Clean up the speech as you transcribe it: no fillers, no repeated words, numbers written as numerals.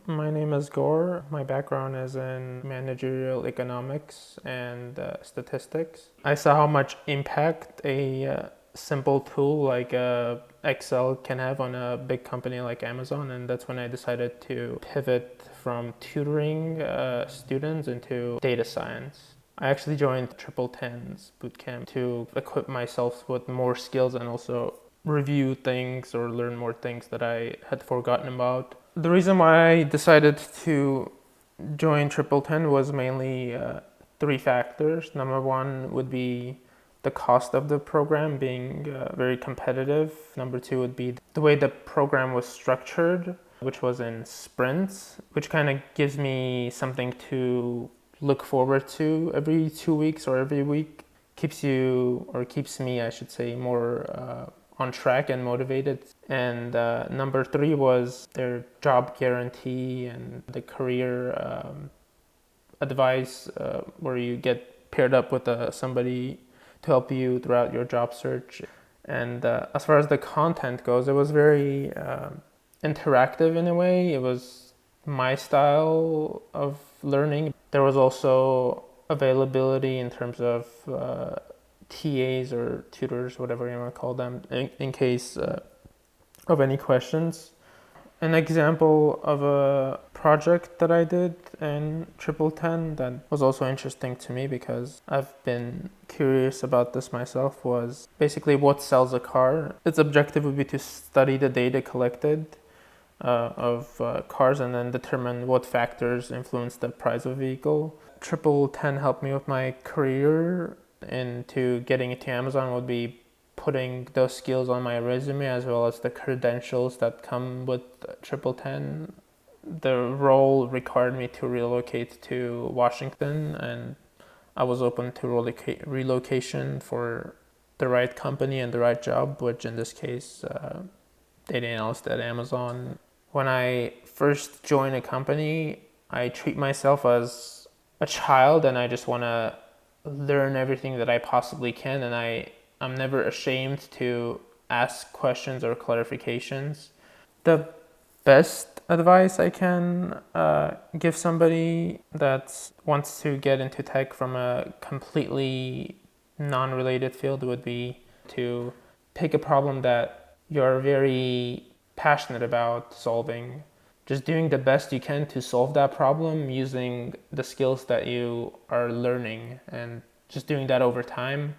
My name is Gore. My background is in managerial economics and statistics. I saw how much impact a simple tool like Excel can have on a big company like Amazon, and that's when I decided to pivot from tutoring students into data science. I actually joined TripleTen's bootcamp to equip myself with more skills and also review things or learn more things that I had forgotten about. The reason why I decided to join TripleTen was mainly three factors. Number one would be the cost of the program being very competitive. Number two would be the way the program was structured, which was in sprints, which kind of gives me something to look forward to every 2 weeks or every week. Keeps me, I should say, more on track and motivated. And number three was their job guarantee and the career advice, where you get paired up with somebody to help you throughout your job search. And as far as the content goes, it was very interactive in a way. It was my style of learning. There was also availability in terms of TAs or tutors, whatever you want to call them, in case of any questions. An example of a project that I did in TripleTen that was also interesting to me because I've been curious about this myself was basically what sells a car. Its objective would be to study the data collected of cars and then determine what factors influence the price of a vehicle. TripleTen helped me with my career into getting into Amazon would be putting those skills on my resume as well as the credentials that come with TripleTen. The role required me to relocate to Washington, and I was open to relocation for the right company and the right job, which in this case, data analyst at Amazon. When I first join a company, I treat myself as a child and I just want to learn everything that I possibly can, and I'm never ashamed to ask questions or clarifications. The best advice I can give somebody that wants to get into tech from a completely non-related field would be to pick a problem that you're very passionate about solving. Just doing the best you can to solve that problem using the skills that you are learning and just doing that over time.